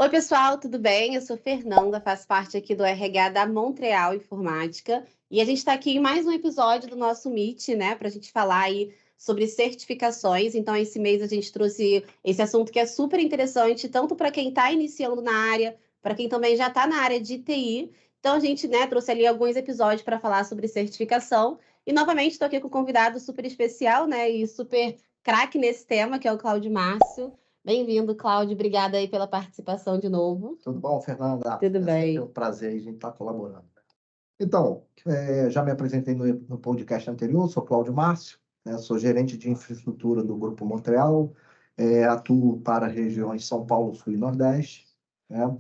Oi, pessoal, tudo bem? Eu sou Fernanda, faço parte aqui do RH da Montreal Informática e a gente está aqui em mais um episódio do nosso Meet, né, para a gente falar aí sobre certificações. Então, esse mês a gente trouxe esse assunto que é super interessante, tanto para quem está iniciando na área, para quem também já está na área de TI. Então, a gente, né, trouxe ali alguns episódios para falar sobre certificação. E, novamente, estou aqui com um convidado super especial, né, e super craque nesse tema, que é o Cláudio Márcio. Bem-vindo, Cláudio. Obrigada aí pela participação de novo. Tudo bom, Fernanda? Tudo bem. É um prazer a gente estar colaborando. Então, já me apresentei no podcast anterior, sou Cláudio Márcio, né, sou gerente de infraestrutura do Grupo Montreal, atuo para as regiões São Paulo, Sul e Nordeste. Né?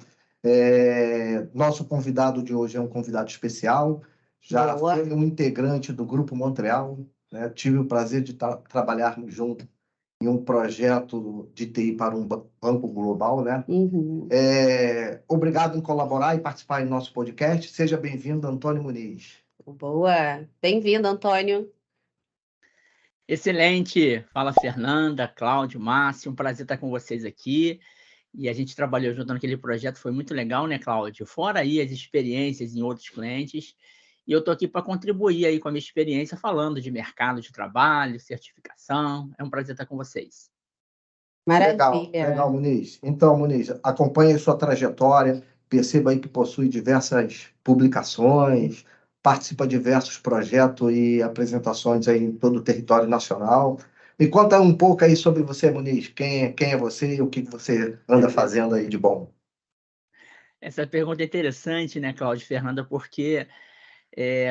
Nosso convidado de hoje é um convidado especial, já Boa. foi um integrante do Grupo Montreal, né? Tive o prazer de trabalharmos juntos em um projeto de TI para um banco global, né? Uhum. Obrigado em colaborar e participar em nosso podcast. Seja bem-vindo, Antônio Muniz. Boa. Bem-vindo, Antônio. Excelente. Fala, Fernanda, Cláudio, Márcio. Um prazer estar com vocês aqui. E a gente trabalhou junto naquele projeto, foi muito legal, né, Cláudio? Fora aí as experiências em outros clientes. E eu estou aqui para contribuir aí com a minha experiência, falando de mercado de trabalho, certificação. É um prazer estar com vocês. Maravilha. Legal, Muniz. Então, Muniz, acompanhe sua trajetória, perceba aí que possui diversas publicações, participa de diversos projetos e apresentações aí em todo o território nacional. Me conta um pouco aí sobre você, Muniz. Quem é você e o que você anda fazendo aí de bom? Essa pergunta é interessante, né, Cláudio e Fernanda, porque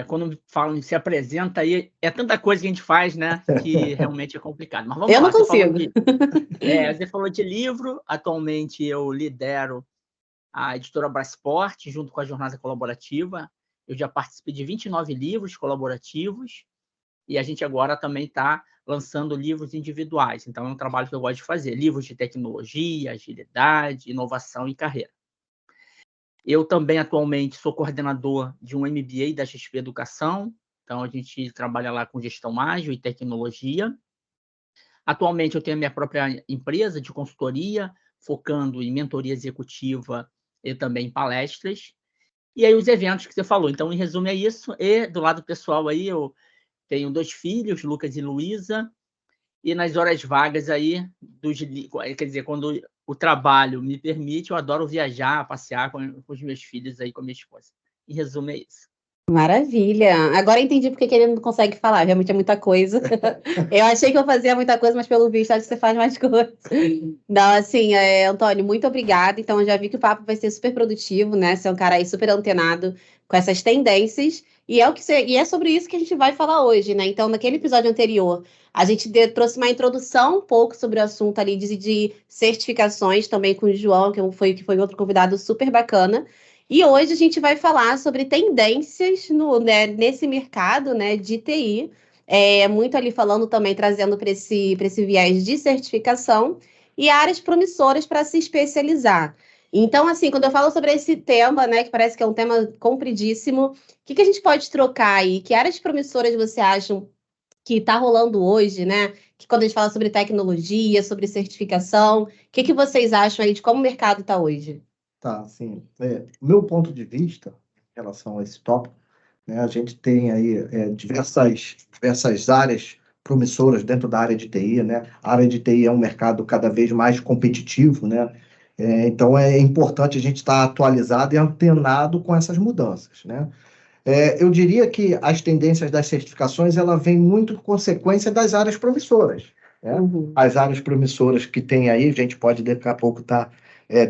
quando falam, se apresenta aí, é tanta coisa que a gente faz, né, que realmente é complicado. Mas vamos Eu lá. não consigo. Você falou de livro. Atualmente eu lidero a editora Brasport, junto com a Jornada Colaborativa. Eu já participei de 29 livros colaborativos e a gente agora também está lançando livros individuais. Então, é um trabalho que eu gosto de fazer. Livros de tecnologia, agilidade, inovação e carreira. Eu também, atualmente, sou coordenador de um MBA da XP Educação. Então, a gente trabalha lá com gestão ágil e tecnologia. Atualmente, eu tenho a minha própria empresa de consultoria, focando em mentoria executiva e também palestras. E aí, os eventos que você falou. Então, em resumo, é isso. E, do lado pessoal, aí, eu tenho 2 filhos, Lucas e Luísa. E nas horas vagas aí, quer dizer, quando o trabalho me permite, eu adoro viajar, passear com os meus filhos aí, com a minha esposa. Em resumo, é isso. Maravilha. Agora eu entendi porque que ele não consegue falar. Realmente é muita coisa. Eu achei que eu fazia muita coisa, mas pelo visto acho que você faz mais coisas. Não, assim, Antônio, muito obrigada. Então, eu já vi que o papo vai ser super produtivo, né? Você é um cara aí super antenado com essas tendências. E é sobre isso que a gente vai falar hoje, né? Então, naquele episódio anterior, a gente trouxe uma introdução um pouco sobre o assunto ali de certificações também com o João, que foi outro convidado super bacana. E hoje a gente vai falar sobre tendências nesse mercado, né, de TI. Muito ali falando também, trazendo para esse viés de certificação e áreas promissoras para se especializar. Então, assim, quando eu falo sobre esse tema, né, que parece que é um tema compridíssimo, o que a gente pode trocar aí? Que áreas promissoras você acham que está rolando hoje, né? Que quando a gente fala sobre tecnologia, sobre certificação, o que vocês acham aí de como o mercado está hoje? Tá, assim, meu ponto de vista em relação a esse tópico, né, a gente tem aí diversas áreas promissoras dentro da área de TI, né? A área de TI é um mercado cada vez mais competitivo, né? Então é importante a gente estar atualizado e antenado com essas mudanças, né? Eu diria que as tendências das certificações ela vem muito consequência das áreas promissoras, né? Uhum. As áreas promissoras que tem aí, a gente pode daqui a pouco estar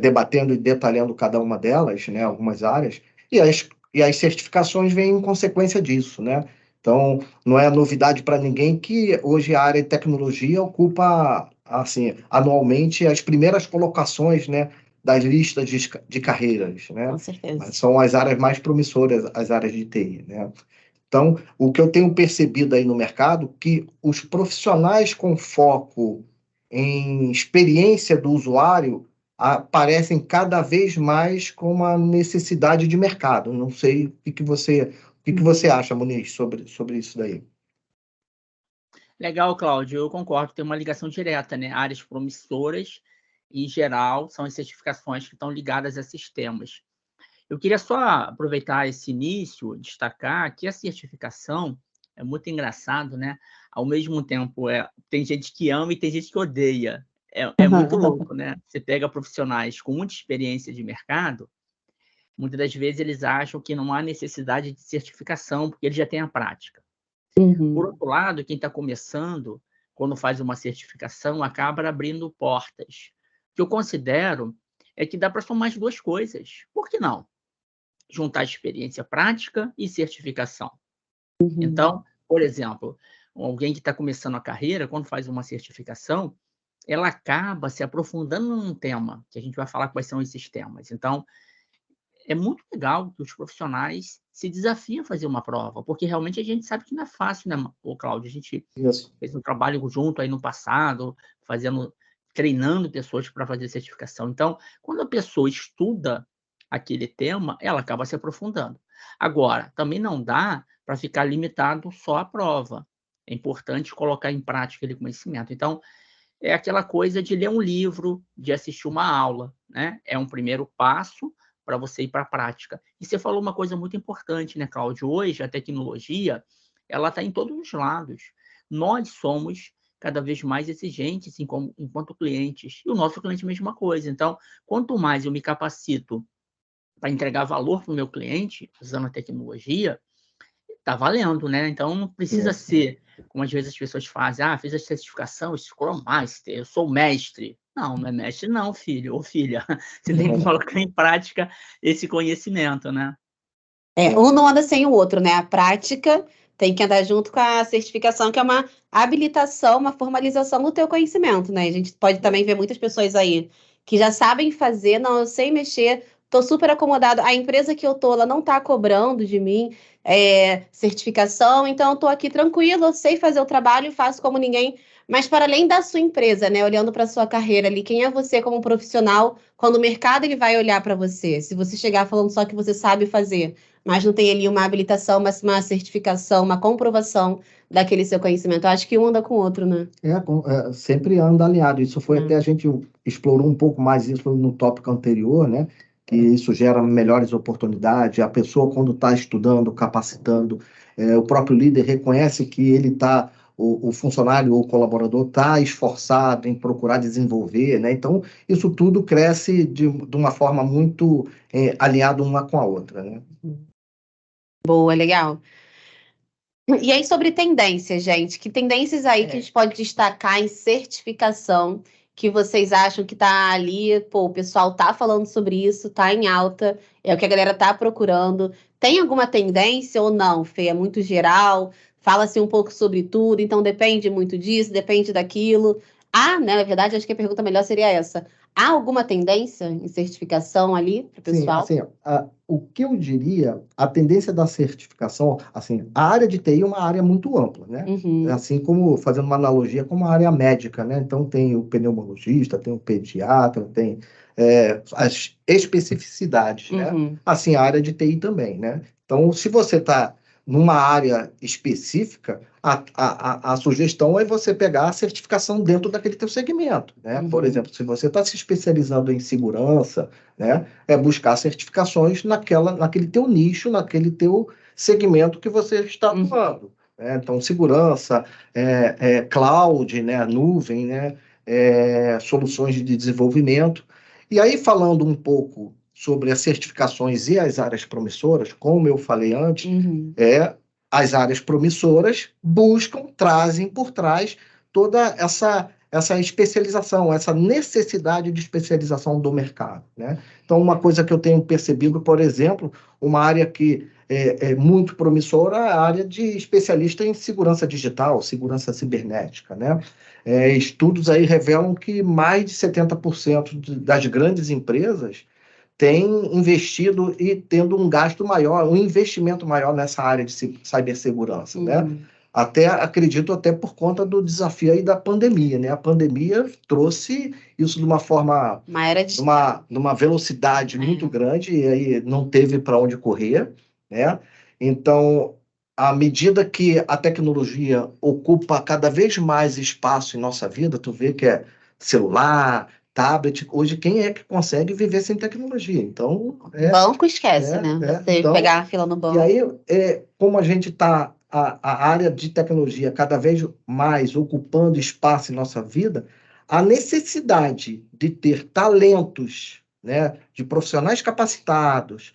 debatendo e detalhando cada uma delas, né? Algumas áreas, e as certificações vêm em consequência disso, né? Então, não é novidade para ninguém que hoje a área de tecnologia ocupa, assim, anualmente as primeiras colocações, né, das listas de carreiras, né? Com certeza. São as áreas mais promissoras, as áreas de TI, né? Então, o que eu tenho percebido aí no mercado, que os profissionais com foco em experiência do usuário aparecem cada vez mais com uma necessidade de mercado. Não sei o que você acha, Muniz, sobre isso daí. Legal, Cláudio, eu concordo, tem uma ligação direta, né? Áreas promissoras em geral, são as certificações que estão ligadas a sistemas. Eu queria só aproveitar esse início, destacar que a certificação é muito engraçado, né? Ao mesmo tempo, tem gente que ama e tem gente que odeia. É muito louco, né? Você pega profissionais com muita experiência de mercado, muitas das vezes eles acham que não há necessidade de certificação, porque eles já têm a prática. Por outro lado, quem está começando, quando faz uma certificação, acaba abrindo portas. O que eu considero é que dá para somar as duas coisas. Por que não? Juntar experiência prática e certificação. Então, por exemplo, alguém que está começando a carreira, quando faz uma certificação, ela acaba se aprofundando num tema, que a gente vai falar quais são esses temas. Então, é muito legal que os profissionais se desafiem a fazer uma prova, porque realmente a gente sabe que não é fácil, né, Cláudio? A gente fez um trabalho junto aí no passado, treinando pessoas para fazer certificação. Então, quando a pessoa estuda aquele tema, ela acaba se aprofundando. Agora, também não dá para ficar limitado só à prova. É importante colocar em prática aquele conhecimento. Então, é aquela coisa de ler um livro, de assistir uma aula, né? É um primeiro passo para você ir para a prática. E você falou uma coisa muito importante, né, Cláudio? Hoje, a tecnologia, ela está em todos os lados. Nós somos cada vez mais exigentes enquanto clientes. E o nosso cliente é a mesma coisa. Então, quanto mais eu me capacito para entregar valor para o meu cliente, usando a tecnologia, está valendo, né? Então, não precisa ser, como às vezes as pessoas fazem, fiz a certificação, Scrum Master, eu sou mestre. Não, não é mestre não, filho ou filha. Você tem que colocar em prática esse conhecimento, né? Um não anda sem o outro, né? A prática tem que andar junto com a certificação, que é uma habilitação, uma formalização do teu conhecimento, né? A gente pode também ver muitas pessoas aí que já sabem fazer, não, eu sei mexer, tô super acomodado. A empresa que eu tô, ela não tá cobrando de mim certificação, então eu tô aqui tranquilo, eu sei fazer o trabalho e faço como ninguém. Mas para além da sua empresa, né, olhando para sua carreira ali, quem é você como profissional, quando o mercado ele vai olhar para você? Se você chegar falando só que você sabe fazer, mas não tem ali uma habilitação, mas uma certificação, uma comprovação daquele seu conhecimento. Eu acho que um anda com o outro, né? Sempre anda alinhado. Isso foi até a gente explorou um pouco mais isso no tópico anterior, né? Que isso gera melhores oportunidades. A pessoa, quando está estudando, capacitando, o próprio líder reconhece que ele está, o funcionário ou o colaborador está esforçado em procurar desenvolver, né? Então, isso tudo cresce de uma forma muito alinhada uma com a outra, né? Boa, legal. E aí, sobre tendências, gente, que tendências aí que a gente pode destacar em certificação que vocês acham que tá ali, o pessoal tá falando sobre isso, tá em alta, é o que a galera tá procurando. Tem alguma tendência ou não, Fê? É muito geral, fala-se um pouco sobre tudo, então depende muito disso, depende daquilo. Né, na verdade, acho que a pergunta melhor seria essa. Há alguma tendência em certificação ali para o pessoal? Sim, assim, o que eu diria, a tendência da certificação, assim, a área de TI é uma área muito ampla, né? Assim como, fazendo uma analogia com a área médica, né? Então, tem o pneumologista, tem o pediatra, tem as especificidades, né? Assim, a área de TI também, né? Então, se você está numa área específica, a sugestão é você pegar a certificação dentro daquele teu segmento, né? Por exemplo, se você está se especializando em segurança, né, é buscar certificações naquele teu nicho, naquele teu segmento que você está atuando. Né? Então, segurança, cloud, né, nuvem, né, soluções de desenvolvimento. E aí, falando um pouco sobre as certificações e as áreas promissoras, como eu falei antes, as áreas promissoras trazem por trás toda essa especialização, essa necessidade de especialização do mercado, né? Então, uma coisa que eu tenho percebido, por exemplo, uma área que é muito promissora é a área de especialista em segurança digital, segurança cibernética, né? Estudos aí revelam que mais de 70% das grandes empresas tem investido e tendo um gasto maior, um investimento maior nessa área de cibersegurança, né? Acredito por conta do desafio aí da pandemia, né? A pandemia trouxe isso de uma forma, numa velocidade muito grande, e aí não teve para onde correr, né? Então, à medida que a tecnologia ocupa cada vez mais espaço em nossa vida, tu vê que é celular, tablet. Hoje, quem é que consegue viver sem tecnologia? Então, Banco esquece, né? Você então, pegar a fila no banco. e aí, como a gente está, a área de tecnologia cada vez mais ocupando espaço em nossa vida, a necessidade de ter talentos, né, de profissionais capacitados,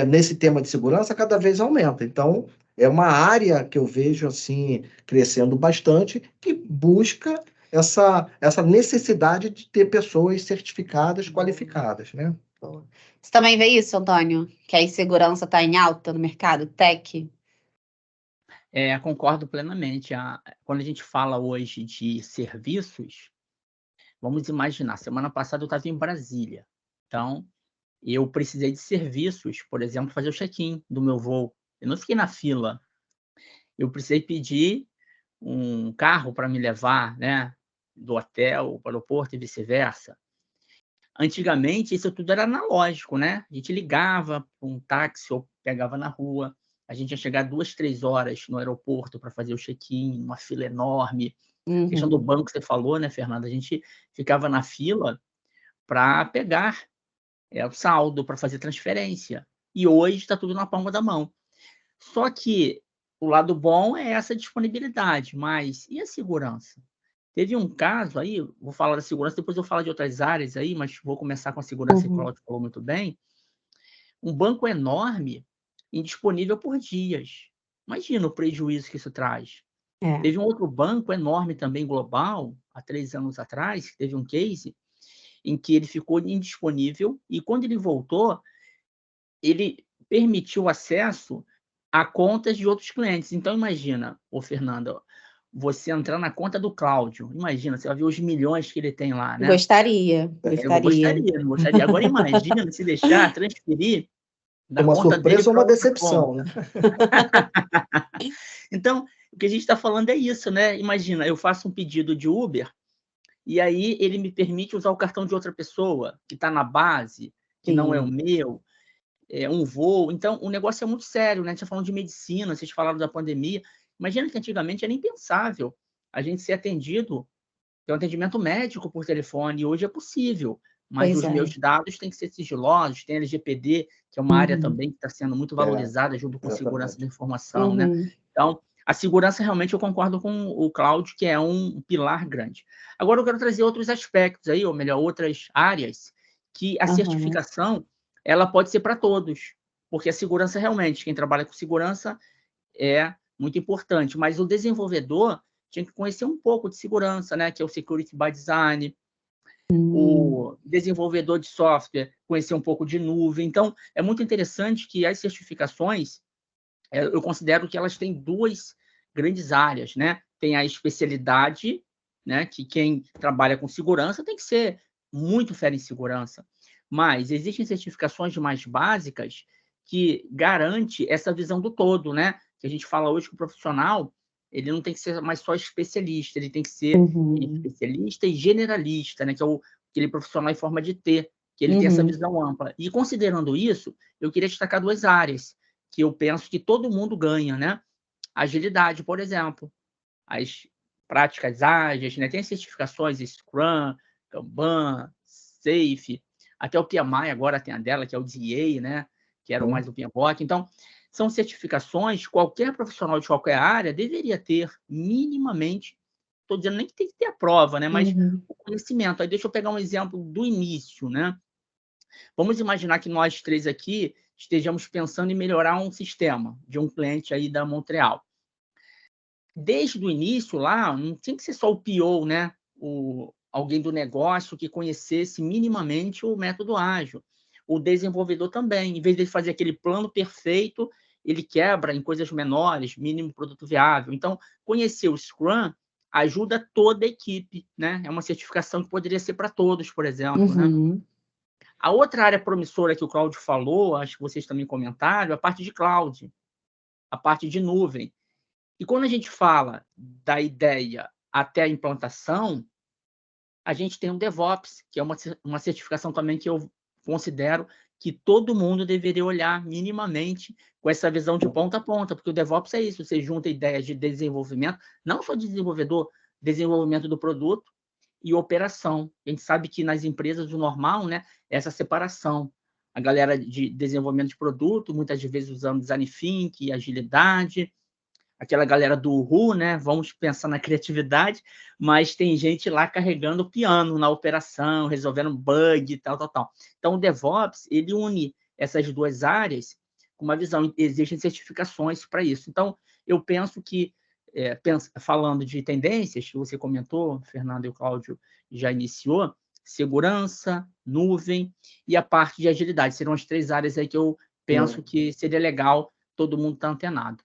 nesse tema de segurança cada vez aumenta. Então, é uma área que eu vejo assim crescendo bastante, que busca essa necessidade de ter pessoas certificadas, qualificadas, né? Você também vê isso, Antônio? Que a insegurança está em alta no mercado tech? Concordo plenamente. Quando a gente fala hoje de serviços, vamos imaginar, semana passada eu estava em Brasília. Então, eu precisei de serviços, por exemplo, fazer o check-in do meu voo. Eu não fiquei na fila. Eu precisei pedir um carro para me levar, né, do hotel para o aeroporto e vice-versa. Antigamente, isso tudo era analógico, né? A gente ligava para um táxi ou pegava na rua. A gente ia chegar 2, 3 horas no aeroporto para fazer o check-in, uma fila enorme. A questão do banco que você falou, né, Fernanda? A gente ficava na fila para pegar o saldo, para fazer transferência. E hoje está tudo na palma da mão. Só que o lado bom é essa disponibilidade, mas e a segurança? Teve um caso aí, vou falar da segurança, depois eu falo de outras áreas aí, mas vou começar com a segurança, que o Cláudio falou muito bem. Um banco enorme, indisponível por dias. Imagina o prejuízo que isso traz. Teve um outro banco enorme também, global, há 3 anos atrás, teve um case em que ele ficou indisponível e quando ele voltou, ele permitiu acesso a contas de outros clientes. Então, imagina, Fernanda, você entrar na conta do Cláudio. Imagina, você vai ver os milhões que ele tem lá, né? Gostaria. Eu gostaria, não gostaria. Agora imagina se deixar transferir da uma conta dele surpresa ou para uma decepção, né? Então, o que a gente está falando é isso, né? Imagina, eu faço um pedido de Uber e aí ele me permite usar o cartão de outra pessoa que está na base, que não é o meu, um voo. Então, o negócio é muito sério, né? A gente está falando de medicina, vocês falaram da pandemia. Imagina que antigamente era impensável a gente ser atendido, ter um atendimento médico por telefone, e hoje é possível. Mas os meus dados têm que ser sigilosos, tem LGPD, que é uma área também que está sendo muito valorizada junto com segurança da informação, né? Então, a segurança realmente eu concordo com o Cláudio, que é um pilar grande. Agora eu quero trazer outros aspectos aí, ou melhor, outras áreas, que a certificação ela pode ser para todos, porque a segurança realmente, quem trabalha com segurança é muito importante, mas o desenvolvedor tinha que conhecer um pouco de segurança, né, que é o Security by Design, o desenvolvedor de software conhecer um pouco de nuvem. Então, é muito interessante que as certificações, eu considero que elas têm 2 grandes áreas, né? Tem a especialidade, né, que quem trabalha com segurança tem que ser muito fera em segurança, mas existem certificações mais básicas que garante essa visão do todo, né? Que a gente fala hoje que o profissional, ele não tem que ser mais só especialista, ele tem que ser especialista e generalista, né? Que é aquele profissional em forma de T, que ele tem essa visão ampla. E considerando isso, eu queria destacar 2 áreas que eu penso que todo mundo ganha, né? Agilidade, por exemplo, as práticas ágeis, né? Tem certificações Scrum, Kanban, Safe, até o PMI agora tem a dela, que é o DA, né? Que era mais o PMBOK. Então, são certificações que qualquer profissional de qualquer área deveria ter minimamente, estou dizendo nem que tem que ter a prova, né? Mas o conhecimento. Aí deixa eu pegar um exemplo do início, né? Vamos imaginar que nós 3 aqui estejamos pensando em melhorar um sistema de um cliente aí da Montreal. Desde o início lá, não tinha que ser só o PO, né? Alguém do negócio que conhecesse minimamente o método ágil. O desenvolvedor também, em vez de fazer aquele plano perfeito, ele quebra em coisas menores, mínimo produto viável. Então, conhecer o Scrum ajuda toda a equipe, né? É uma certificação que poderia ser para todos, por exemplo, né? A outra área promissora que o Cláudio falou, acho que vocês também comentaram, é a parte de cloud, a parte de nuvem. E quando a gente fala da ideia até a implantação, a gente tem um DevOps, que é uma certificação também que eu considero que todo mundo deveria olhar minimamente com essa visão de ponta a ponta, porque o DevOps é isso, você junta ideias de desenvolvimento, não só de desenvolvedor, desenvolvimento do produto e operação. A gente sabe que nas empresas o normal, né, é essa separação. A galera de desenvolvimento de produto, muitas vezes usando design thinking, agilidade, aquela galera do Uhul, né? Vamos pensar na criatividade, mas tem gente lá carregando o piano na operação, resolvendo bug, tal. Então, o DevOps, ele une essas duas áreas com uma visão. Existem certificações para isso. Então, eu penso que, falando de tendências, que você comentou, Fernando e o Cláudio já iniciou, segurança, nuvem e a parte de agilidade. Serão as 3 áreas aí que eu penso que seria legal todo mundo estar antenado.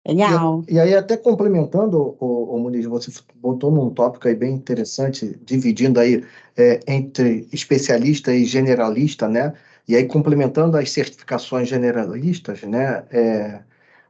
Legal. E aí, até complementando, o Muniz, você botou num tópico aí bem interessante, dividindo aí entre especialista e generalista, né? E aí, complementando as certificações generalistas, né?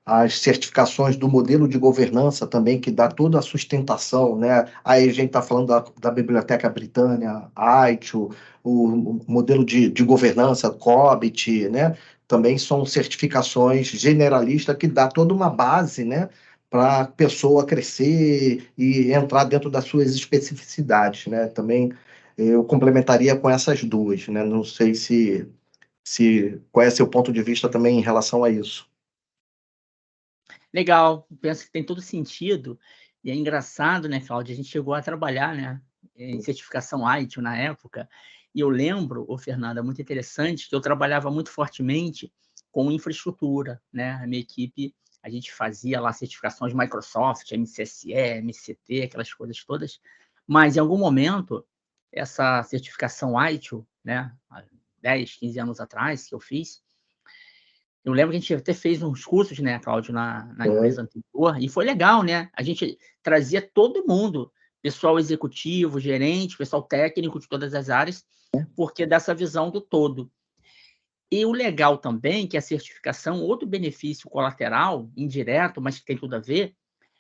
As certificações do modelo de governança também, que dá toda a sustentação, né? Aí a gente está falando da Biblioteca Britânia, ITIL, o modelo de governança, COBIT, né? Também são certificações generalistas que dá toda uma base, né? Para a pessoa crescer e entrar dentro das suas especificidades, né? Também eu complementaria com essas duas, né? Não sei qual é seu ponto de vista também em relação a isso. Legal, penso que tem todo sentido. E é engraçado, né, Cláudia? A gente chegou a trabalhar, né, em certificação ITIL na época. E eu lembro, Fernanda, muito interessante, que eu trabalhava muito fortemente com infraestrutura, né? A minha equipe, a gente fazia lá certificações Microsoft, MCSE, MCT, aquelas coisas todas. Mas, em algum momento, essa certificação ITIL, né, há 10, 15 anos atrás, que eu fiz, eu lembro que a gente até fez uns cursos, né, Cláudio, na empresa anterior, e foi legal, né? A gente trazia todo mundo, pessoal executivo, gerente, pessoal técnico de todas as áreas, porque dessa visão do todo. E o legal também, que a certificação, outro benefício colateral, indireto, mas que tem tudo a ver,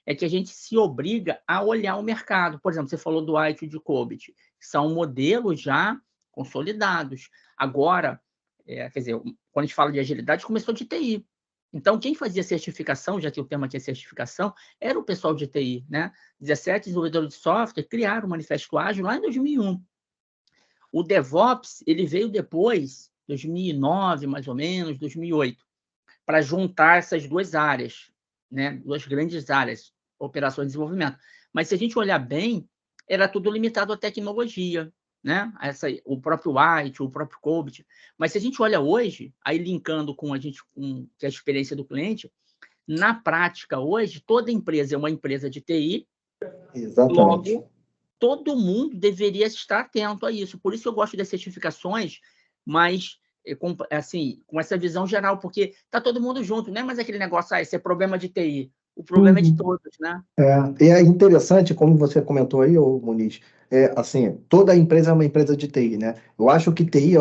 é que a gente se obriga a olhar o mercado. Por exemplo, você falou do ITIL de COBIT, que são modelos já consolidados. Agora, quer dizer, quando a gente fala de agilidade, começou de TI. Então, quem fazia certificação, já que o tema aqui é certificação, era o pessoal de TI, né? 17 desenvolvedores de software criaram o Manifesto Ágil lá em 2001. O DevOps, ele veio depois, 2009, mais ou menos, 2008, para juntar essas duas áreas, né? Duas grandes áreas, operações e desenvolvimento. Mas se a gente olhar bem, era tudo limitado à tecnologia, né? O próprio ITIL, o próprio COBIT. Mas se a gente olha hoje, aí linkando com a experiência do cliente, na prática hoje, toda empresa é uma empresa de TI. Exatamente. Logo, todo mundo deveria estar atento a isso. Por isso eu gosto das certificações, mas com essa visão geral, porque está todo mundo junto, não é mais aquele negócio, esse é problema de TI. O problema é de todos, né? E é interessante, como você comentou aí, Muniz, assim, toda empresa é uma empresa de TI, né? Eu acho que TI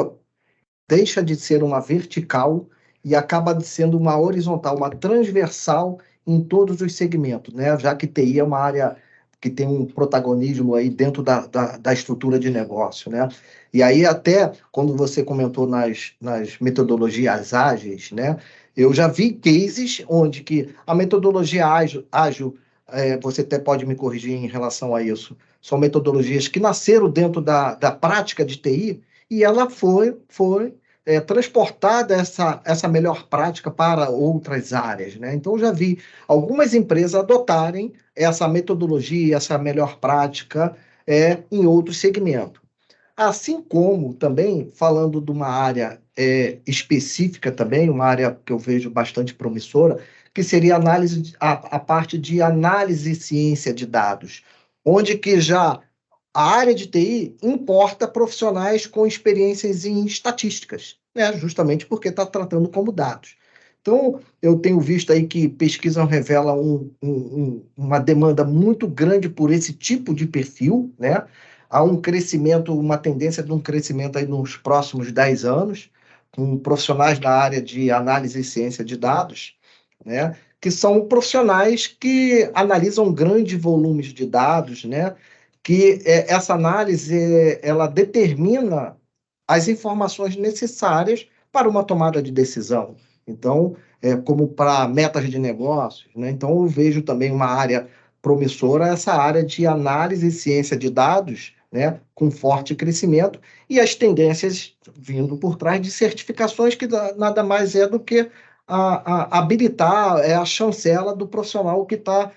deixa de ser uma vertical e acaba sendo uma horizontal, uma transversal em todos os segmentos, né? Já que TI é uma área que tem um protagonismo aí dentro da estrutura de negócio, né? E aí até quando você comentou nas metodologias ágeis, né? Eu já vi cases onde que a metodologia ágil, você até pode me corrigir em relação a isso, são metodologias que nasceram dentro da prática de TI e ela foi transportada essa melhor prática para outras áreas, né? Então, eu já vi algumas empresas adotarem essa metodologia, essa melhor prática em outros segmentos. Assim como também, falando de uma área específica também, uma área que eu vejo bastante promissora, que seria a parte de análise e ciência de dados, onde que já a área de TI importa profissionais com experiências em estatísticas, né? Justamente porque está tratando como dados. Então, eu tenho visto aí que pesquisa revela uma demanda muito grande por esse tipo de perfil, né? Há um crescimento, uma tendência de um crescimento aí nos próximos 10 anos, com profissionais da área de análise e ciência de dados, né? Que são profissionais que analisam grandes volumes de dados, né? Que essa análise ela determina as informações necessárias para uma tomada de decisão. Então, como para metas de negócios, né? Então, eu vejo também uma área promissora essa área de análise e ciência de dados, né, com forte crescimento, e as tendências vindo por trás de certificações que nada mais é do que habilitar a chancela do profissional que está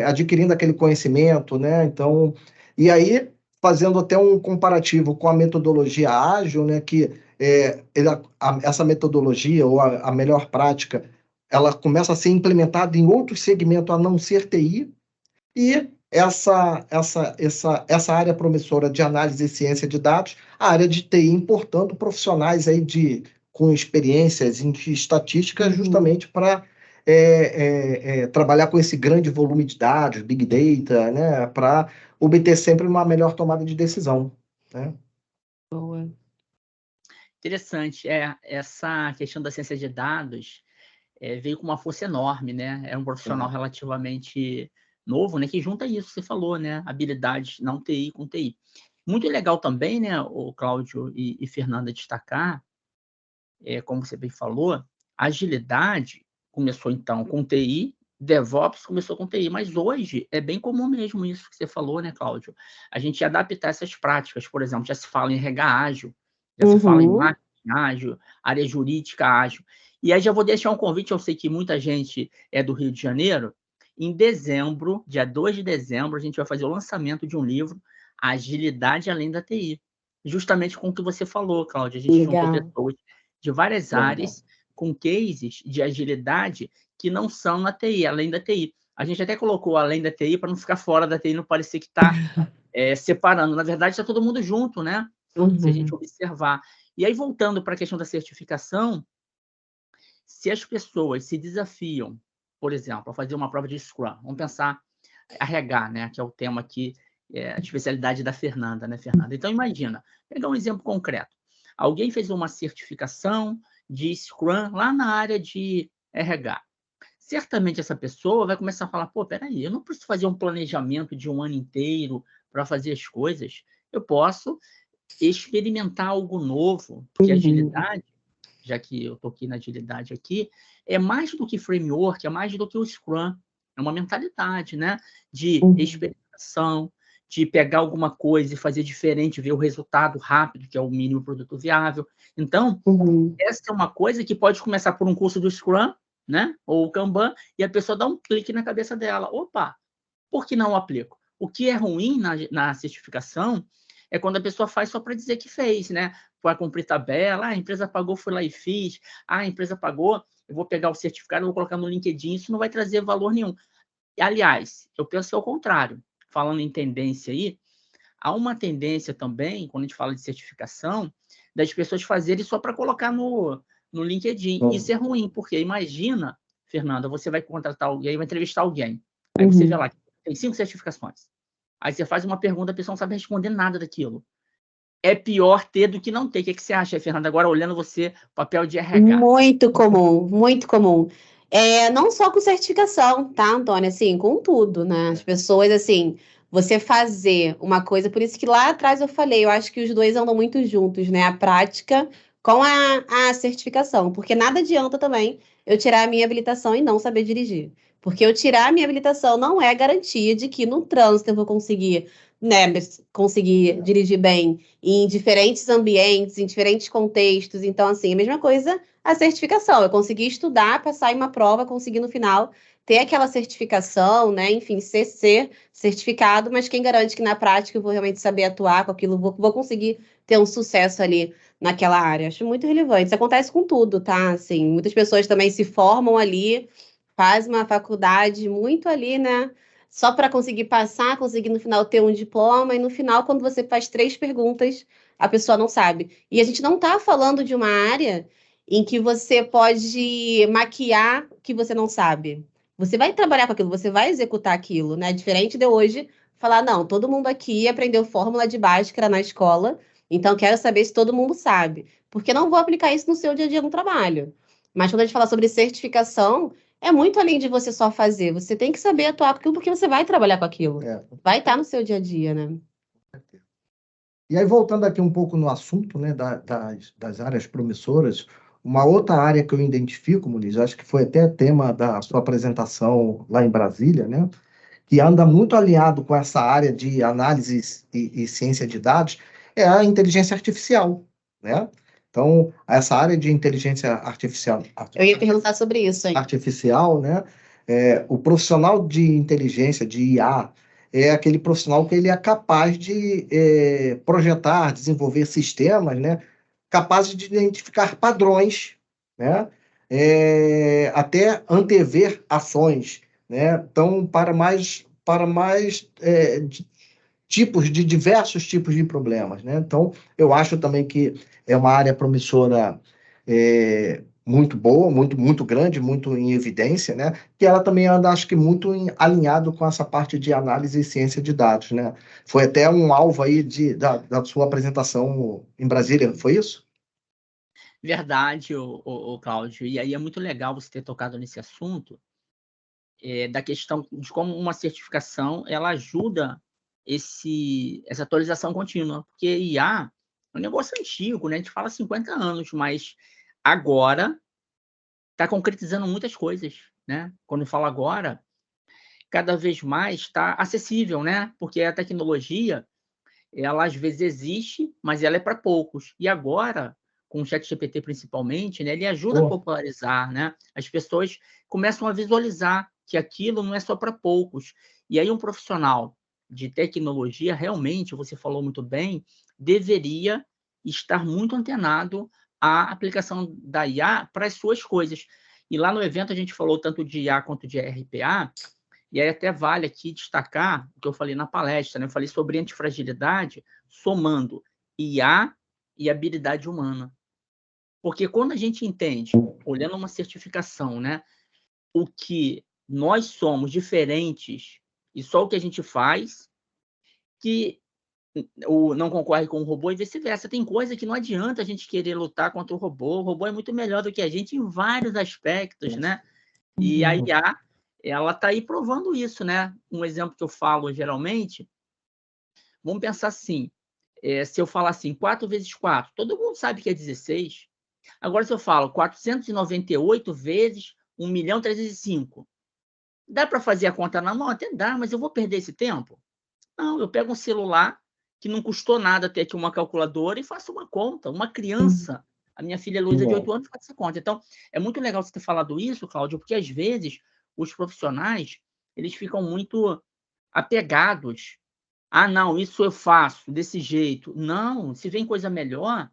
adquirindo aquele conhecimento, né? Então, e aí, fazendo até um comparativo com a metodologia ágil, né, que essa metodologia, ou a melhor prática, ela começa a ser implementada em outros segmentos a não ser TI, e essa área promissora de análise e ciência de dados, a área de TI importando profissionais aí com experiências em estatística, justamente para trabalhar com esse grande volume de dados, Big Data, né, para obter sempre uma melhor tomada de decisão, né? Boa. Interessante. Essa questão da ciência de dados veio com uma força enorme, né? É um profissional relativamente novo, né? Que junta isso, você falou, né? Habilidades não TI com TI. Muito legal também, né, o Cláudio e Fernanda, destacar, como você bem falou, agilidade começou, então, com TI, DevOps começou com TI, mas hoje é bem comum mesmo isso que você falou, né, Cláudio? A gente adaptar essas práticas, por exemplo, já se fala em RH ágil, já se fala em marketing ágil, área jurídica ágil. E aí já vou deixar um convite, eu sei que muita gente é do Rio de Janeiro, em dezembro, dia 2 de dezembro, a gente vai fazer o lançamento de um livro, Agilidade Além da TI. Justamente com o que você falou, Cláudia. A gente juntou pessoas de várias áreas com cases de agilidade que não são na TI, além da TI. A gente até colocou além da TI para não ficar fora da TI, não parecer que está separando. Na verdade, está todo mundo junto, né? Se a gente observar. E aí, voltando para a questão da certificação, se as pessoas se desafiam, por exemplo, a fazer uma prova de Scrum, vamos pensar RH, né, que é o tema aqui, a especialidade da Fernanda, né, Fernanda? Então, imagina, pegar um exemplo concreto. Alguém fez uma certificação de Scrum lá na área de RH. Certamente essa pessoa vai começar a falar, pô, peraí, eu não preciso fazer um planejamento de um ano inteiro para fazer as coisas. Eu posso experimentar algo novo, porque agilidade, já que eu estou aqui na agilidade aqui, é mais do que framework, é mais do que o Scrum. É uma mentalidade, né? De experimentação, de pegar alguma coisa e fazer diferente, ver o resultado rápido, que é o mínimo produto viável. Então, essa é uma coisa que pode começar por um curso do Scrum, né? Ou o Kanban, e a pessoa dá um clique na cabeça dela. Opa, por que não aplico? O que é ruim na certificação é quando a pessoa faz só para dizer que fez, né? Para cumprir tabela, a empresa pagou, fui lá e fiz. A empresa pagou, eu vou pegar o certificado, vou colocar no LinkedIn, isso não vai trazer valor nenhum. Aliás, eu penso que é o contrário. Falando em tendência aí, há uma tendência também, quando a gente fala de certificação, das pessoas fazerem só para colocar no LinkedIn. Isso é ruim, porque imagina, Fernanda, você vai contratar alguém, vai entrevistar alguém. Aí você vê lá, tem 5 certificações. Aí você faz uma pergunta, a pessoa não sabe responder nada daquilo. É pior ter do que não ter. O que você acha, Fernanda? Agora, olhando você, papel de RH. Muito comum, muito comum. Não só com certificação, tá, Antônia? Assim, com tudo, né? As pessoas, assim, você fazer uma coisa, por isso que lá atrás eu falei, eu acho que os dois andam muito juntos, né? A prática com a certificação, porque nada adianta também eu tirar a minha habilitação e não saber dirigir. Porque eu tirar a minha habilitação não é garantia de que no trânsito eu vou conseguir, né, dirigir bem em diferentes ambientes, em diferentes contextos. Então, assim, a mesma coisa a certificação. Eu consegui estudar, passar em uma prova, conseguir no final ter aquela certificação, né? Enfim, ser certificado, mas quem garante que na prática eu vou realmente saber atuar com aquilo, vou conseguir ter um sucesso ali naquela área. Acho muito relevante. Isso acontece com tudo, tá? Assim, muitas pessoas também se formam ali, fazem uma faculdade muito ali, né? Só para conseguir passar, conseguir no final ter um diploma, e no final, quando você faz 3 perguntas, a pessoa não sabe. E a gente não está falando de uma área em que você pode maquiar o que você não sabe. Você vai trabalhar com aquilo, você vai executar aquilo, né? Diferente de hoje falar, não, todo mundo aqui aprendeu fórmula de Bhaskara na escola, então quero saber se todo mundo sabe. Porque não vou aplicar isso no seu dia a dia no trabalho. Mas quando a gente fala sobre certificação, é muito além de você só fazer. Você tem que saber atuar com aquilo porque você vai trabalhar com aquilo. Vai estar no seu dia a dia, né? E aí, voltando aqui um pouco no assunto, né, das áreas promissoras, Uma outra área que eu identifico, Muniz, acho que foi até tema da sua apresentação lá em Brasília, né? Que anda muito alinhado com essa área de análise e ciência de dados, é a inteligência artificial, né? Então, essa área de inteligência Eu ia perguntar sobre isso, hein? artificial, né? O profissional de inteligência, de IA, é aquele profissional que ele é capaz de projetar, desenvolver sistemas, né? Capazes de identificar padrões, né? Até antever ações, né? Então, para mais tipos de diversos tipos de problemas, né? Então, eu acho também que é uma área promissora, muito boa, muito grande, muito em evidência, né? Que ela também anda, acho que muito alinhado com essa parte de análise e ciência de dados, né? Foi até um alvo aí da sua apresentação em Brasília, foi isso? Verdade, o Cláudio. E aí é muito legal você ter tocado nesse assunto, da questão de como uma certificação ela ajuda essa atualização contínua. Porque IA é um negócio antigo, né? A gente fala 50 anos, mas agora está concretizando muitas coisas, né? Quando fala agora, cada vez mais está acessível, né? Porque a tecnologia, ela às vezes existe, mas ela é para poucos. E agora, com o ChatGPT principalmente, né, ele ajuda a popularizar, né? As pessoas começam a visualizar que aquilo não é só para poucos. E aí um profissional de tecnologia, realmente, você falou muito bem, deveria estar muito antenado à aplicação da IA para as suas coisas. E lá no evento a gente falou tanto de IA quanto de RPA, e aí até vale aqui destacar o que eu falei na palestra, né? Eu falei sobre antifragilidade somando IA e habilidade humana. Porque quando a gente entende, olhando uma certificação, né, o que nós somos diferentes e só o que a gente faz, que não concorre com o robô e vice-versa. Tem coisa que não adianta a gente querer lutar contra o robô é muito melhor do que a gente em vários aspectos, né? E a IA, ela está aí provando isso, né? Um exemplo que eu falo geralmente, vamos pensar assim, se eu falar assim, 4 vezes 4, todo mundo sabe que é 16. Agora, se eu falo 498 vezes 1.305, dá para fazer a conta na mão? Até dá, mas eu vou perder esse tempo? Não, eu pego um celular que não custou nada ter aqui uma calculadora e faço uma conta. Uma criança, a minha filha Luísa, de 8 anos, faz essa conta. Então, é muito legal você ter falado isso, Cláudio, porque às vezes os profissionais, eles ficam muito apegados. Ah, não, isso eu faço desse jeito. Não, se vem coisa melhor,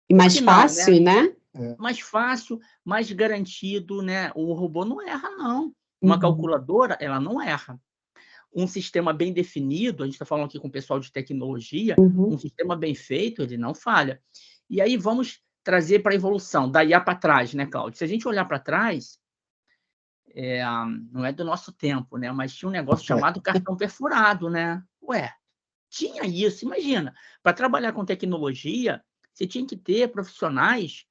E mais que não, fácil, né? mais fácil, mais garantido, né? O robô não erra, não. Uma calculadora, ela não erra. Um sistema bem definido, a gente está falando aqui com o pessoal de tecnologia, um sistema bem feito, ele não falha. E aí vamos trazer para a evolução, da IA para trás, né, Cláudio? Se a gente olhar para trás, não é do nosso tempo, né? Mas tinha um negócio chamado cartão perfurado, né? Ué, tinha isso, imagina. Para trabalhar com tecnologia, você tinha que ter profissionais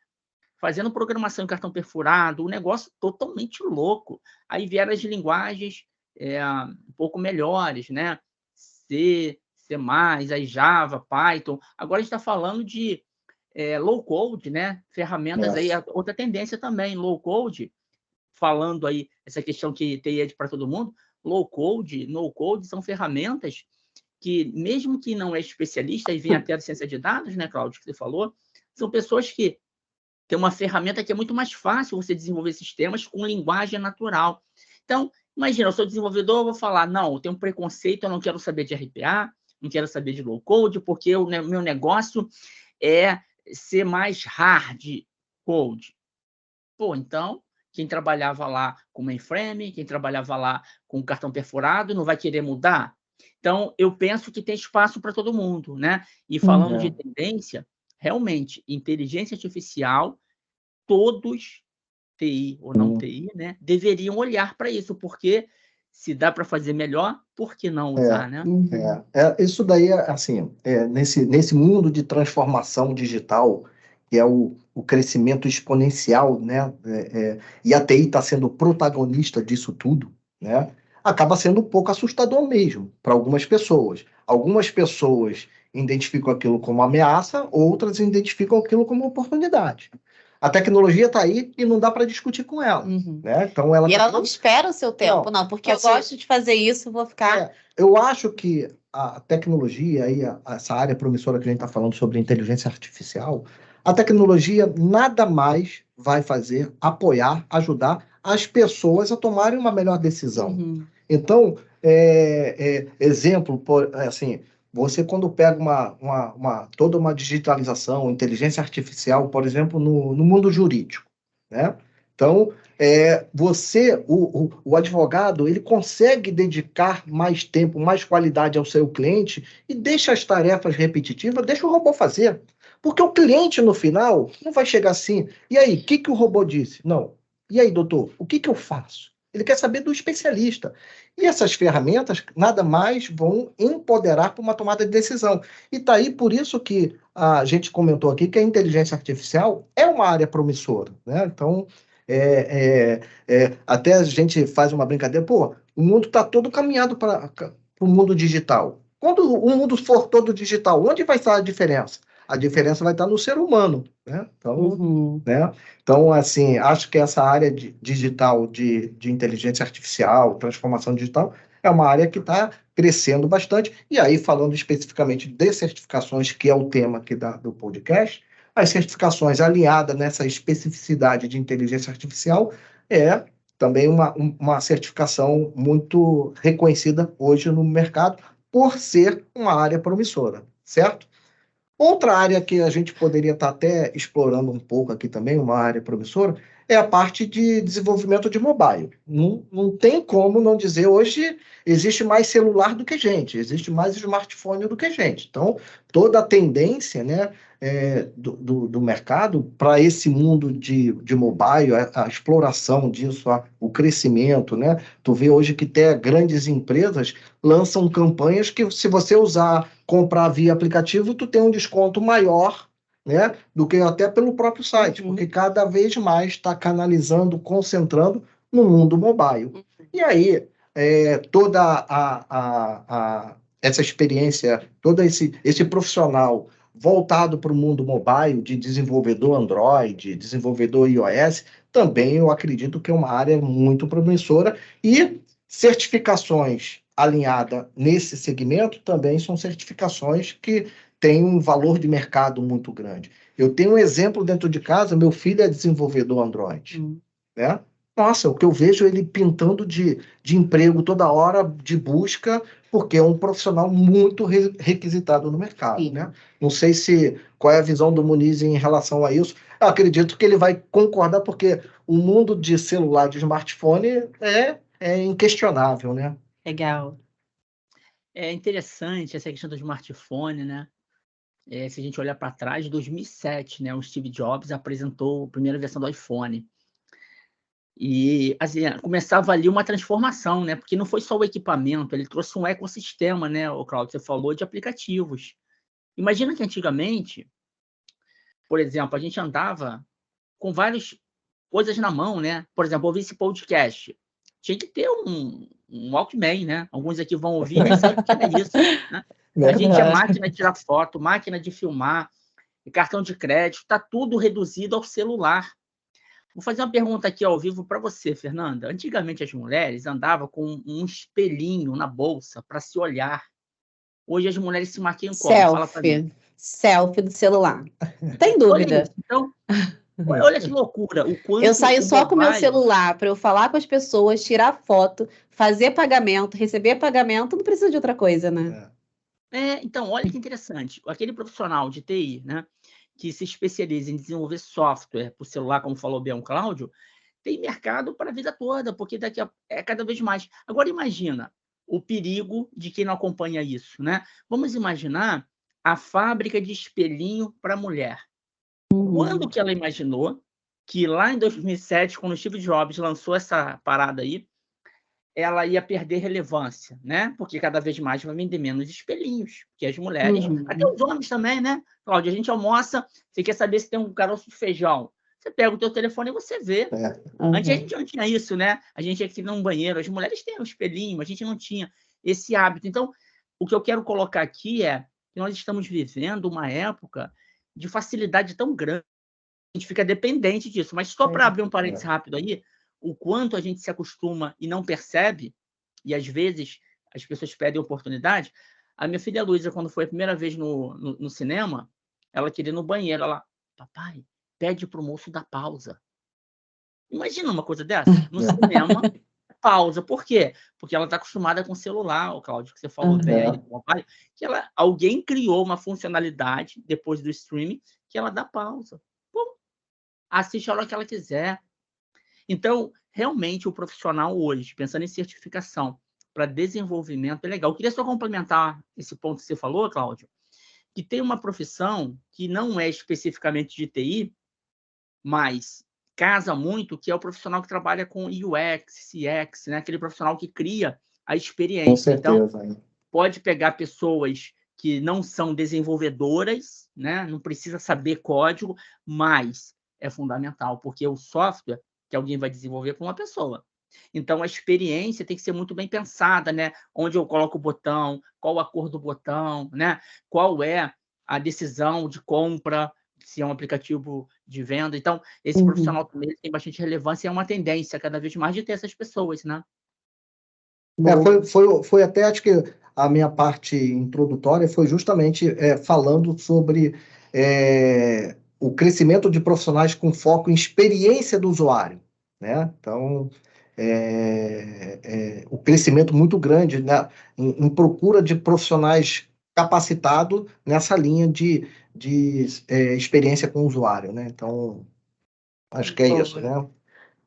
fazendo programação em cartão perfurado, um negócio totalmente louco. Aí vieram as linguagens um pouco melhores, né? C, C+, aí Java, Python. Agora a gente está falando de low code, né? Ferramentas aí, outra tendência também, low code, falando aí essa questão que TI é para todo mundo, low code, no code são ferramentas que, mesmo que não é especialista, e vem até a ciência de dados, né, Cláudio, que você falou, são pessoas que tem uma ferramenta que é muito mais fácil você desenvolver sistemas com linguagem natural. Então, imagina, eu sou desenvolvedor, eu vou falar, não, eu tenho um preconceito, eu não quero saber de RPA, não quero saber de low code, porque o meu negócio é ser mais hard code. Pô, então, quem trabalhava lá com mainframe, quem trabalhava lá com cartão perfurado, não vai querer mudar? Então, eu penso que tem espaço para todo mundo, né? E falando de tendência, realmente, inteligência artificial, todos, TI ou não TI, né, deveriam olhar para isso, porque se dá para fazer melhor, por que não usar, né? Isso daí, assim, nesse mundo de transformação digital, que é o crescimento exponencial, né, e a TI está sendo protagonista disso tudo, né, acaba sendo um pouco assustador mesmo para algumas pessoas. Algumas pessoas identificam aquilo como ameaça, outras identificam aquilo como oportunidade. A tecnologia está aí e não dá para discutir com ela. Né? Então, E ela não espera o seu tempo, não, porque assim, eu gosto de fazer isso, vou ficar... Eu acho que a tecnologia, aí, essa área promissora que a gente está falando sobre inteligência artificial, a tecnologia nada mais vai fazer, apoiar, ajudar as pessoas a tomarem uma melhor decisão. Então, exemplo, assim, você quando pega toda uma digitalização, inteligência artificial, por exemplo, no mundo jurídico, né? Então, o advogado, ele consegue dedicar mais tempo, mais qualidade ao seu cliente e deixa as tarefas repetitivas, deixa o robô fazer. Porque o cliente, no final, não vai chegar assim, e aí, o que o robô disse? Não. E aí, doutor, o que eu faço? Ele quer saber do especialista. E essas ferramentas nada mais vão empoderar para uma tomada de decisão. E está aí por isso que a gente comentou aqui que a inteligência artificial é uma área promissora, né? Então, até a gente faz uma brincadeira, pô, o mundo está todo caminhado para o mundo digital. Quando o mundo for todo digital, onde vai estar a diferença? A diferença vai estar no ser humano, né? Então, né? Então, assim, acho que essa área digital de inteligência artificial, transformação digital, é uma área que está crescendo bastante. E aí, falando especificamente de certificações, que é o tema aqui do podcast, as certificações alinhadas nessa especificidade de inteligência artificial é também uma certificação muito reconhecida hoje no mercado por ser uma área promissora, certo? Outra área que a gente poderia estar até explorando um pouco aqui também, uma área promissora, é a parte de desenvolvimento de mobile. Não tem como não dizer, hoje existe mais celular do que gente, existe mais smartphone do que gente. Então, toda a tendência, né, do mercado para esse mundo de mobile, a exploração disso, o crescimento, né? Tu vê hoje que até grandes empresas lançam campanhas que, se você comprar via aplicativo, tu tem um desconto maior, né, do que até pelo próprio site, porque cada vez mais está canalizando, concentrando no mundo mobile. E aí, toda essa experiência, todo esse profissional voltado para o mundo mobile, de desenvolvedor Android, desenvolvedor iOS, também eu acredito que é uma área muito promissora, e certificações alinhadas nesse segmento também são certificações que têm um valor de mercado muito grande. Eu tenho um exemplo dentro de casa, meu filho é desenvolvedor Android, né? Nossa, o que eu vejo ele pintando de emprego toda hora, de busca, porque é um profissional muito requisitado no mercado, né? Não sei qual é a visão do Muniz em relação a isso. Eu acredito que ele vai concordar, porque o mundo de celular, de smartphone, é inquestionável, né? Legal. É interessante essa questão do smartphone, né? Se a gente olhar para trás, em 2007, né, o Steve Jobs apresentou a primeira versão do iPhone. E assim, começava ali uma transformação, né? Porque não foi só o equipamento, ele trouxe um ecossistema, né, o Claudio, você falou, de aplicativos. Imagina que antigamente, por exemplo, a gente andava com várias coisas na mão, né? Por exemplo, ouvir esse podcast. Tinha que ter um Walkman, né? Alguns aqui vão ouvir, nem sabem o que é isso, né? A gente tinha máquina de tirar foto, máquina de filmar, e cartão de crédito, está tudo reduzido ao celular. Vou fazer uma pergunta aqui ao vivo para você, Fernanda. Antigamente as mulheres andavam com um espelhinho na bolsa para se olhar. Hoje as mulheres se maquiam como? Fala para mim. Selfie do celular. Tem dúvida. Então, olha que loucura. O quanto eu saio só com o meu celular para eu falar com as pessoas, tirar foto, fazer pagamento, receber pagamento, não precisa de outra coisa, né? Então, olha que interessante. Aquele profissional de TI, né, que se especializa em desenvolver software para o celular, como falou bem o Cláudio, tem mercado para a vida toda, porque daqui é cada vez mais. Agora, imagina o perigo de quem não acompanha isso, né? Vamos imaginar a fábrica de espelhinho para mulher. Quando que ela imaginou que lá em 2007, quando o Steve Jobs lançou essa parada aí, ela ia perder relevância, né? Porque cada vez mais vai vender menos espelhinhos, porque as mulheres, até os homens também, né? Cláudia, a gente almoça, você quer saber se tem um caroço de feijão, você pega o teu telefone e você vê. Antes a gente não tinha isso, né? A gente ia aqui num banheiro, as mulheres têm um espelhinho, a gente não tinha esse hábito. Então, o que eu quero colocar aqui é que nós estamos vivendo uma época de facilidade tão grande gente fica dependente disso. Mas só para abrir um parênteses rápido aí, o quanto a gente se acostuma e não percebe, e às vezes as pessoas pedem oportunidade. A minha filha Luísa, quando foi a primeira vez no cinema, ela queria ir no banheiro. Ela, papai, pede pro moço dar pausa. Imagina uma coisa dessa, no cinema, pausa. Por quê? Porque ela está acostumada com o celular, o Cláudio, que você falou bem aí do mobile, que alguém criou uma funcionalidade, depois do streaming, que ela dá pausa. Pum, assiste a hora que ela quiser. Então, realmente, o profissional hoje, pensando em certificação para desenvolvimento, é legal. Eu queria só complementar esse ponto que você falou, Cláudio, que tem uma profissão que não é especificamente de TI, mas casa muito, que é o profissional que trabalha com UX, CX, né? Aquele profissional que cria a experiência. Com certeza. Então, pode pegar pessoas que não são desenvolvedoras, né? Não precisa saber código, mas é fundamental, porque o software que alguém vai desenvolver com uma pessoa. Então, a experiência tem que ser muito bem pensada, né? Onde eu coloco o botão, qual a cor do botão, né? Qual é a decisão de compra, se é um aplicativo de venda. Então, esse profissional também tem bastante relevância e é uma tendência cada vez mais de ter essas pessoas, né? Foi até, acho que a minha parte introdutória foi justamente falando sobre o crescimento de profissionais com foco em experiência do usuário, né? Então, o crescimento muito grande, né, em procura de profissionais capacitados nessa linha de experiência com o usuário, né? Então, acho que é isso, né?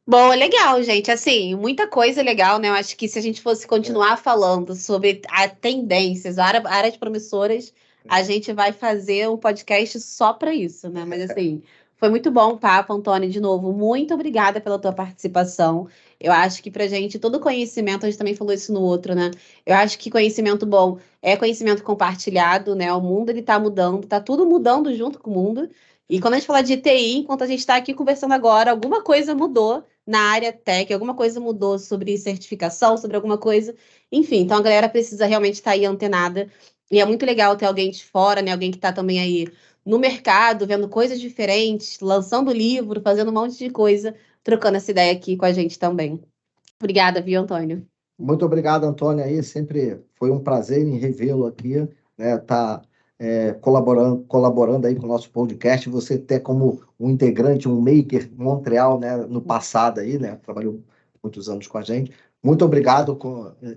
Bom, legal, gente. Assim, muita coisa legal, né? Eu acho que se a gente fosse continuar falando sobre as tendências, áreas promissoras, a gente vai fazer um podcast só para isso, né? Mas assim, foi muito bom o papo, Antônio, de novo. Muito obrigada pela tua participação. Eu acho que pra gente, todo conhecimento, a gente também falou isso no outro, né? Eu acho que conhecimento bom é conhecimento compartilhado, né? O mundo, ele tá mudando, tá tudo mudando junto com o mundo. E quando a gente fala de TI, enquanto a gente está aqui conversando agora, alguma coisa mudou na área tech, alguma coisa mudou sobre certificação, sobre alguma coisa. Enfim, então a galera precisa realmente estar aí antenada. E é muito legal ter alguém de fora, né? Alguém que está também aí no mercado, vendo coisas diferentes, lançando livro, fazendo um monte de coisa, trocando essa ideia aqui com a gente também. Obrigada, viu, Antônio? Muito obrigado, Antônio. Aí sempre foi um prazer em revê-lo aqui, né? Colaborando aí com o nosso podcast. Você até como um integrante, um maker em Montreal, né? No passado aí, né? Trabalhou muitos anos com a gente. Muito obrigado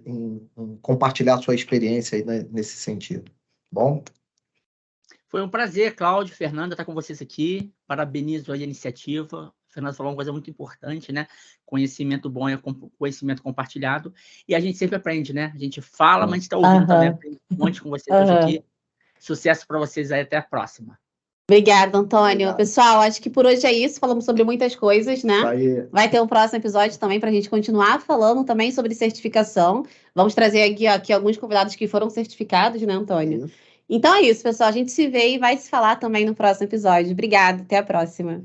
em compartilhar sua experiência aí, né, nesse sentido. Bom? Foi um prazer, Cláudio, Fernanda, estar com vocês aqui. Parabenizo aí a iniciativa. O Fernando falou uma coisa muito importante, né? Conhecimento bom é conhecimento compartilhado. E a gente sempre aprende, né? A gente fala, mas a gente está ouvindo também. Aprende um monte com vocês hoje aqui. Sucesso para vocês aí. Até a próxima. Obrigada, Antônio. Obrigado. Pessoal, acho que por hoje é isso. Falamos sobre muitas coisas, né? Vai ter um próximo episódio também para a gente continuar falando também sobre certificação. Vamos trazer aqui alguns convidados que foram certificados, né, Antônio? Isso. Então é isso, pessoal. A gente se vê e vai se falar também no próximo episódio. Obrigada, até a próxima.